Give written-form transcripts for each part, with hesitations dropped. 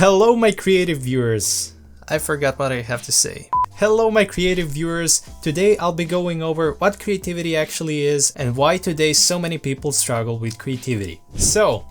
Hello my creative viewers! I forgot what I have to say. Hello my creative viewers! Today I'll be going over what creativity actually is and why today so many people struggle with creativity. So,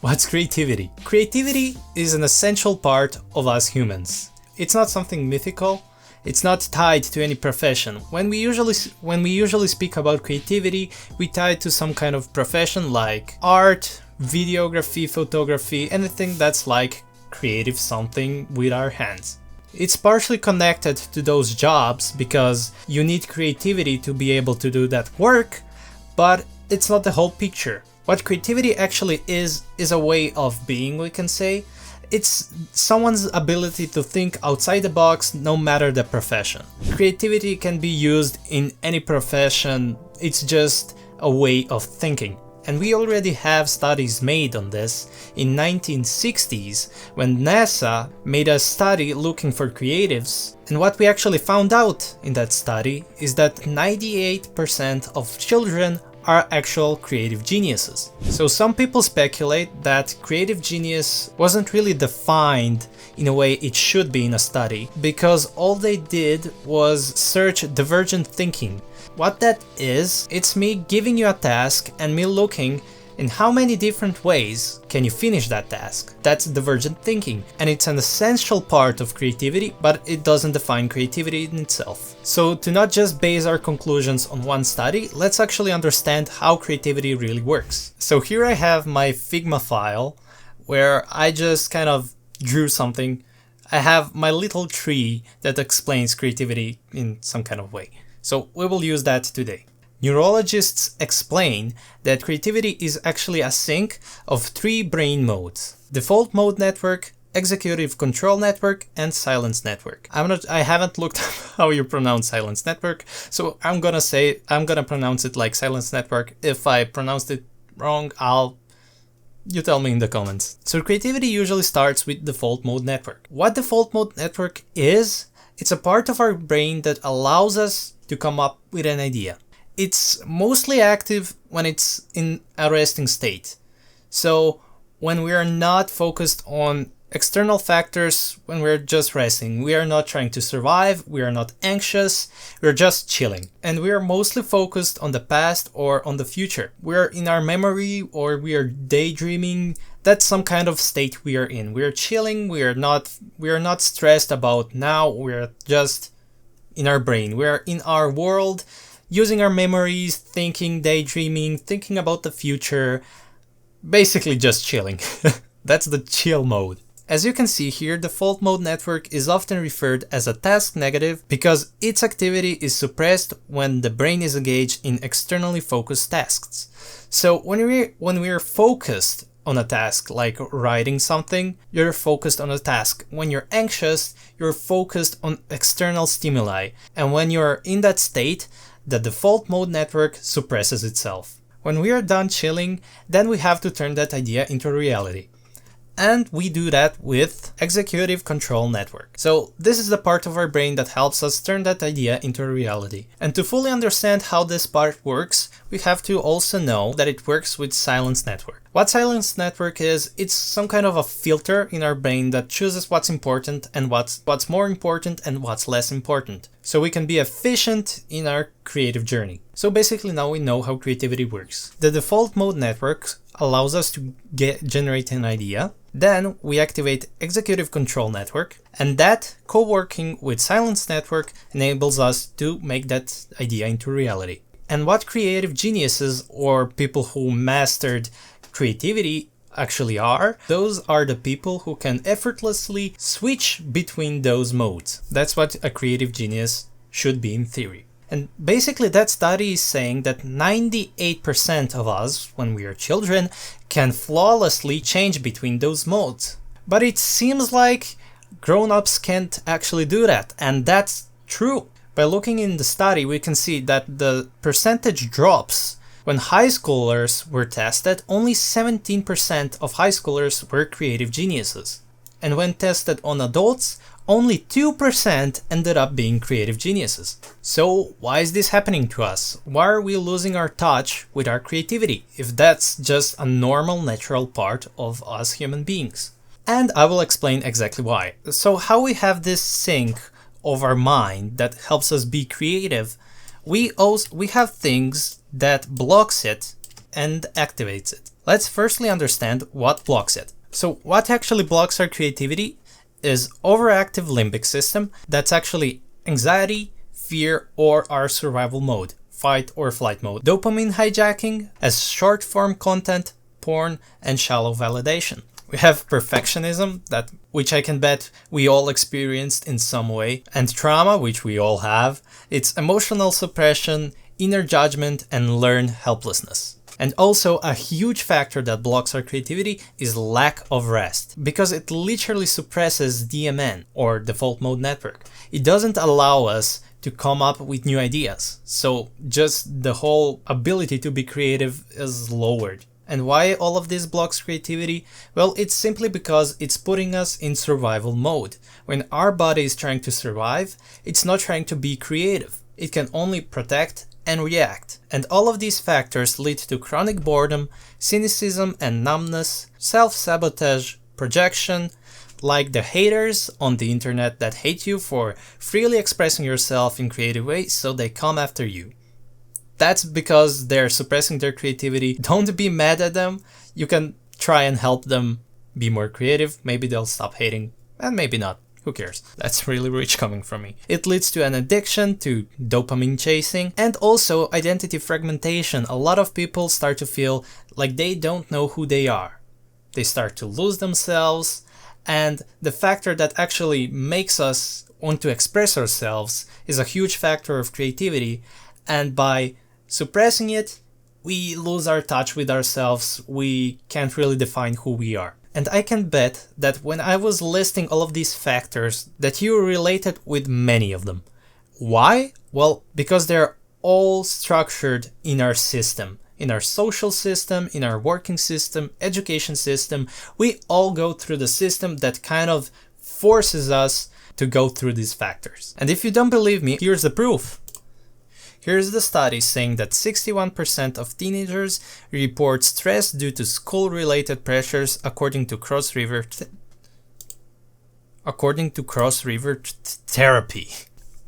what's creativity? Creativity is an essential part of us humans. It's not something mythical. It's not tied to any profession. When we usually speak about creativity, we tie it to some kind of profession like art, videography, photography, anything that's like creative something with our hands. It's partially connected to those jobs because you need creativity to be able to do that work, but it's not the whole picture. What creativity actually is a way of being, we can say. It's someone's ability to think outside the box no matter the profession. Creativity can be used in any profession, it's just a way of thinking. And we already have studies made on this in 1960s when NASA made a study looking for creatives, and what we actually found out in that study is that 98% of children are actual creative geniuses. So some people speculate that creative genius wasn't really defined in a way it should be in a study, because all they did was search divergent thinking. What that is, it's me giving you a task and me looking in how many different ways can you finish that task. That's divergent thinking, and it's an essential part of creativity, but it doesn't define creativity in itself. So to not just base our conclusions on one study, let's actually understand how creativity really works. So here I have my Figma file where I just kind of drew something. I have my little tree that explains creativity in some kind of way. So we will use that today. Neurologists explain that creativity is actually a sync of three brain modes: default mode network, executive control network, and silence network. I haven't looked up how you pronounce silence network, so I'm gonna pronounce it like silence network. If I pronounced it wrong, you tell me in the comments. So creativity usually starts with default mode network. What default mode network is, it's a part of our brain that allows us to come up with an idea. It's mostly active when it's in a resting state. So when we are not focused on external factors, when we're just resting, we are not trying to survive, we are not anxious, we're just chilling. And we are mostly focused on the past or on the future. We're in our memory or we are daydreaming. That's some kind of state we are in. We are chilling, we are not stressed about now, we're just in our brain. We are in our world, using our memories, thinking, daydreaming, thinking about the future, basically just chilling. That's the chill mode. As you can see here, default mode network is often referred as a task negative because its activity is suppressed when the brain is engaged in externally focused tasks. So when we are focused on a task like writing something, you're focused on a task. When you're anxious, you're focused on external stimuli. And when you're in that state, the default mode network suppresses itself. When we are done chilling, then we have to turn that idea into reality. And we do that with executive control network. So this is the part of our brain that helps us turn that idea into reality. And to fully understand how this part works, we have to also know that it works with silence network. What silence network is, it's some kind of a filter in our brain that chooses what's important and what's more important and what's less important, so we can be efficient in our creative journey. So basically now we know how creativity works. The default mode network allows us to generate an idea. Then we activate executive control network, and that co-working with silence network enables us to make that idea into reality. And what creative geniuses or people who mastered creativity actually are, those are the people who can effortlessly switch between those modes. That's what a creative genius should be in theory. And basically that study is saying that 98% of us, when we are children, can flawlessly change between those modes. But it seems like grown-ups can't actually do that, and that's true. By looking in the study, we can see that the percentage drops. When high schoolers were tested, only 17% of high schoolers were creative geniuses. And when tested on adults, only 2% ended up being creative geniuses. So why is this happening to us? Why are we losing our touch with our creativity, if that's just a normal, natural part of us human beings? And I will explain exactly why. So how we have this sync of our mind that helps us be creative, we have things that blocks it and activates it. Let's firstly understand what blocks it. So what actually blocks our creativity is overactive limbic system. That's actually anxiety, fear, or our survival mode, fight or flight mode. Dopamine hijacking as short form content, porn, and shallow validation. We have perfectionism, which I can bet we all experienced in some way, and trauma, which we all have. It's emotional suppression, inner judgment, and learned helplessness. And also a huge factor that blocks our creativity is lack of rest, because it literally suppresses DMN, or default mode network. It doesn't allow us to come up with new ideas, so just the whole ability to be creative is lowered. And why all of this blocks creativity? Well, it's simply because it's putting us in survival mode. When our body is trying to survive, it's not trying to be creative. It can only protect and react. And all of these factors lead to chronic boredom, cynicism and numbness, self-sabotage, projection, like the haters on the internet that hate you for freely expressing yourself in creative ways, so they come after you. That's because they're suppressing their creativity. Don't be mad at them. You can try and help them be more creative. Maybe they'll stop hating, and maybe not. Who cares? That's really rich coming from me. It leads to an addiction to dopamine chasing and also identity fragmentation. A lot of people start to feel like they don't know who they are. They start to lose themselves, and the factor that actually makes us want to express ourselves is a huge factor of creativity, and by suppressing it, we lose our touch with ourselves. We can't really define who we are. And I can bet that when I was listing all of these factors, that you related with many of them. Why? Well, because they're all structured in our system, in our social system, in our working system, education system. We all go through the system that kind of forces us to go through these factors. And if you don't believe me, here's the proof. Here's the study saying that 61% of teenagers report stress due to school-related pressures, according to Cross River Therapy.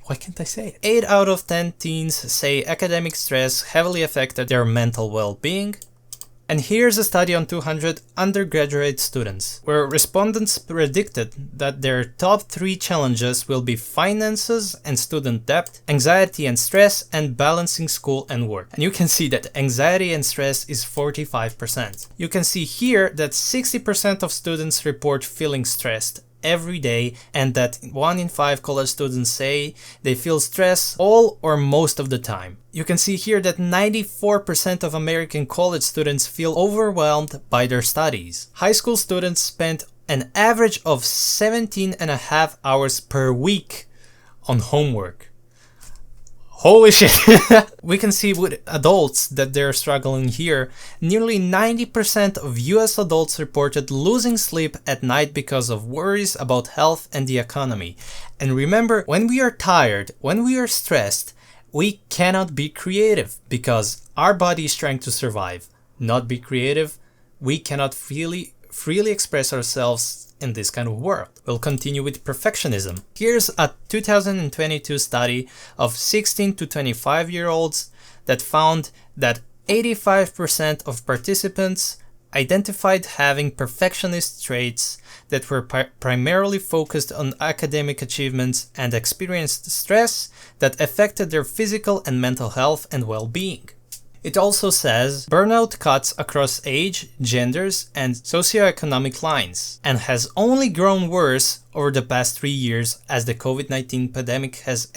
Why can't I say it? 8 out of 10 teens say academic stress heavily affected their mental well-being. And here's a study on 200 undergraduate students, where respondents predicted that their top 3 challenges will be finances and student debt, anxiety and stress, and balancing school and work. And you can see that anxiety and stress is 45%. You can see here that 60% of students report feeling stressed every day, and that 1 in 5 college students say they feel stress all or most of the time. You can see here that 94% of American college students feel overwhelmed by their studies. High school students spend an average of 17.5 hours per week on homework. Holy shit! We can see with adults that they're struggling here. Nearly 90% of US adults reported losing sleep at night because of worries about health and the economy. And remember, when we are tired, when we are stressed, we cannot be creative because our body is trying to survive, not be creative. We cannot freely express ourselves in this kind of world. We'll continue with perfectionism. Here's a 2022 study of 16 to 25-year-olds that found that 85% of participants identified having perfectionist traits that were primarily focused on academic achievements and experienced stress that affected their physical and mental health and well-being. It also says burnout cuts across age, genders, and socioeconomic lines, and has only grown worse over the past 3 years as the COVID-19 pandemic has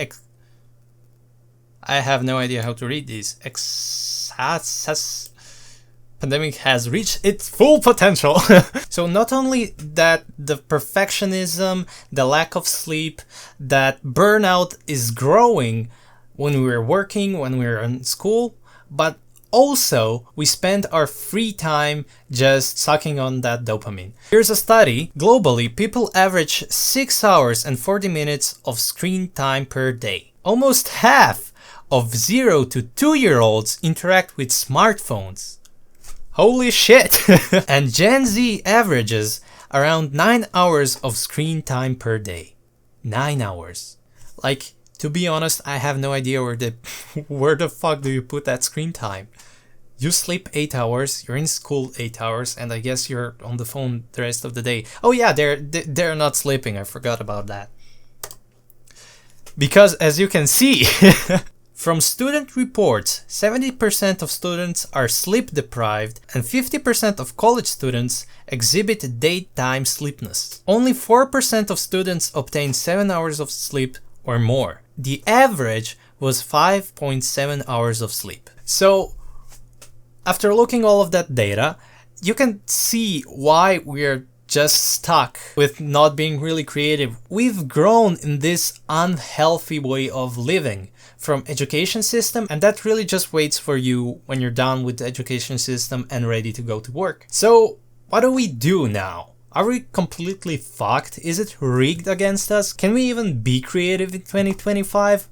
I have no idea how to read these. Pandemic has reached its full potential. So not only that the perfectionism, the lack of sleep, that burnout is growing when we're working, when we're in school, but also we spend our free time just sucking on that dopamine. Here's a study. Globally, people average 6 hours and 40 minutes of screen time per day. Almost half of 0 to 2-year-olds interact with smartphones. Holy shit! And Gen Z averages around 9 hours of screen time per day. 9 hours. Like, to be honest, I have no idea where the fuck do you put that screen time? You sleep 8 hours, you're in school 8 hours, and I guess you're on the phone the rest of the day. Oh yeah, they're not sleeping, I forgot about that. Because as you can see, from student reports, 70% of students are sleep deprived and 50% of college students exhibit daytime sleepiness. Only 4% of students obtain 7 hours of sleep or more. The average was 5.7 hours of sleep. So, after looking all of that data, you can see why we're just stuck with not being really creative. We've grown in this unhealthy way of living from education system, and that really just waits for you when you're done with the education system and ready to go to work. So what do we do now? Are we completely fucked? Is it rigged against us? Can we even be creative in 2025?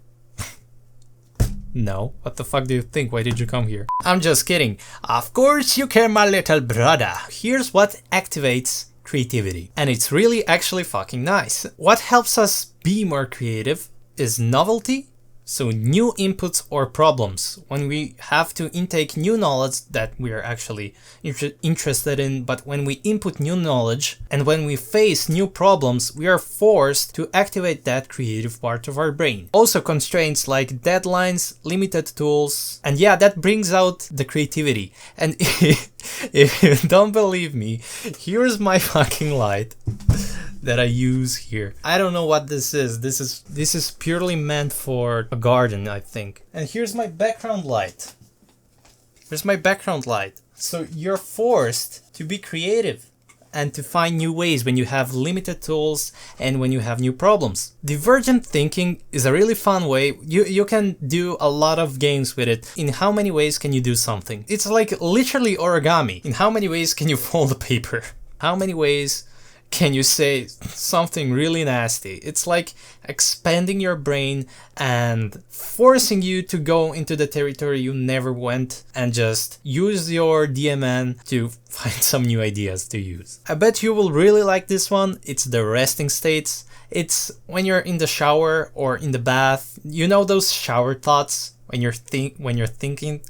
No. What the fuck do you think? Why did you come here? I'm just kidding. Of course you can, my little brother. Here's what activates creativity. And it's really actually fucking nice. What helps us be more creative is novelty. So new inputs or problems, when we have to intake new knowledge that we are actually interested in, but when we input new knowledge and when we face new problems, we are forced to activate that creative part of our brain. Also constraints like deadlines, limited tools, and yeah, that brings out the creativity. And if you don't believe me, here's my fucking light that I use here. I don't know what this is. This is purely meant for a garden, I think. And here's my background light. Here's my background light. So you're forced to be creative and to find new ways when you have limited tools and when you have new problems. Divergent thinking is a really fun way. You can do a lot of games with it. In how many ways can you do something? It's like literally origami. In how many ways can you fold a paper? How many ways can you say something really nasty? It's like expanding your brain and forcing you to go into the territory you never went and just use your DMN to find some new ideas to use. I bet you will really like this one. It's the resting states. It's when you're in the shower or in the bath. You know those shower thoughts when you're thinking?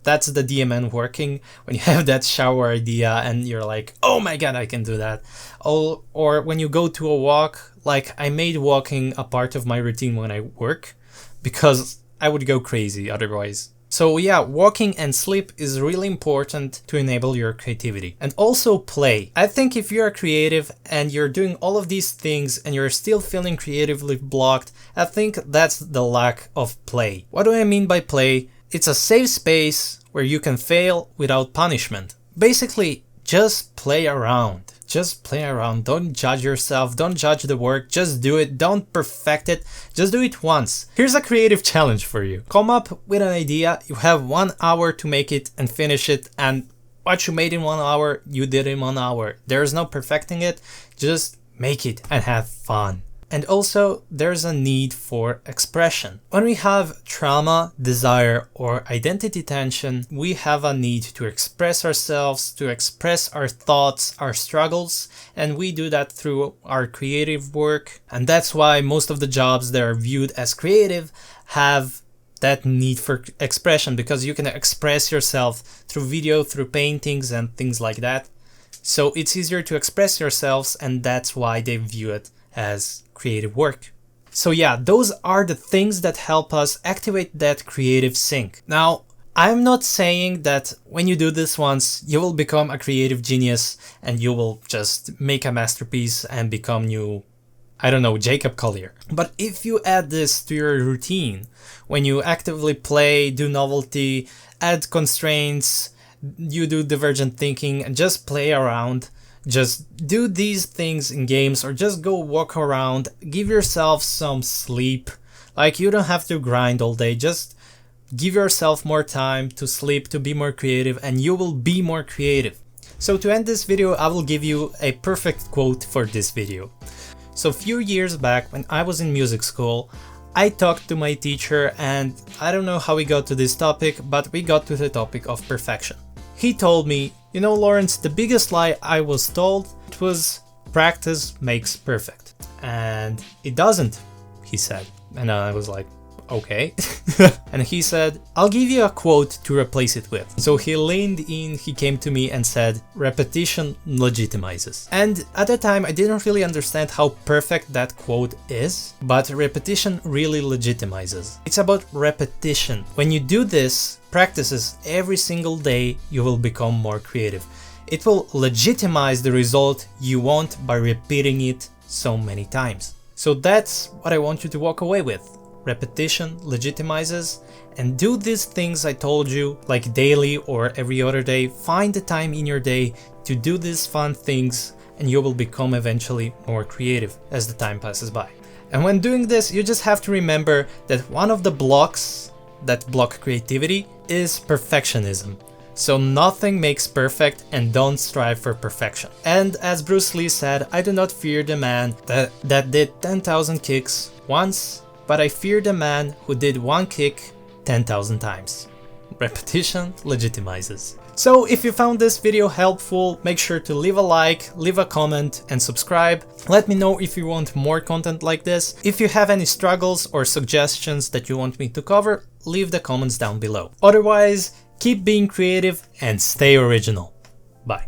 That's the DMN working, when you have that shower idea and you're like, oh my god, I can do that. Oh, or when you go to a walk, like I made walking a part of my routine when I work, because I would go crazy otherwise. So yeah, walking and sleep is really important to enable your creativity. And also play. I think if you're creative and you're doing all of these things and you're still feeling creatively blocked, I think that's the lack of play. What do I mean by play? It's a safe space where you can fail without punishment. Basically, just play around. Just play around. Don't judge yourself. Don't judge the work. Just do it. Don't perfect it. Just do it once. Here's a creative challenge for you. Come up with an idea. You have 1 hour to make it and finish it. And what you made in 1 hour, you did in 1 hour. There's no perfecting it. Just make it and have fun. And also, there's a need for expression. When we have trauma, desire, or identity tension, we have a need to express ourselves, to express our thoughts, our struggles, and we do that through our creative work. And that's why most of the jobs that are viewed as creative have that need for expression, because you can express yourself through video, through paintings, and things like that. So it's easier to express yourselves, and that's why they view it as creative work. So yeah, those are the things that help us activate that creative sync. Now, I'm not saying that when you do this once, you will become a creative genius and you will just make a masterpiece and become new, I don't know, Jacob Collier. But if you add this to your routine, when you actively play, do novelty, add constraints, you do divergent thinking and just play around, just do these things in games or just go walk around, give yourself some sleep. Like, you don't have to grind all day, just give yourself more time to sleep, to be more creative, and you will be more creative. So to end this video, I will give you a perfect quote for this video. So a few years back when I was in music school, I talked to my teacher and I don't know how we got to this topic, but we got to the topic of perfection. He told me, you know, Lawrence, the biggest lie I was told was practice makes perfect. And it doesn't, he said. And I was like, okay. And he said, I'll give you a quote to replace it with. So he leaned in, he came to me and said, repetition legitimizes. And at the time I didn't really understand how perfect that quote is, but repetition really legitimizes. It's about repetition. When you do this, practices every single day, you will become more creative. It will legitimize the result you want by repeating it so many times. So that's what I want you to walk away with. Repetition legitimizes, and do these things I told you, like daily or every other day. Find the time in your day to do these fun things, and you will become eventually more creative as the time passes by. And when doing this, you just have to remember that one of the blocks that block creativity is perfectionism. So nothing makes perfect, and don't strive for perfection. And as Bruce Lee said, I do not fear the man that did 10,000 kicks once, but I fear the man who did one kick 10,000 times. Repetition legitimizes. So if you found this video helpful, make sure to leave a like, leave a comment and subscribe. Let me know if you want more content like this. If you have any struggles or suggestions that you want me to cover, leave the comments down below. Otherwise, keep being creative and stay original. Bye.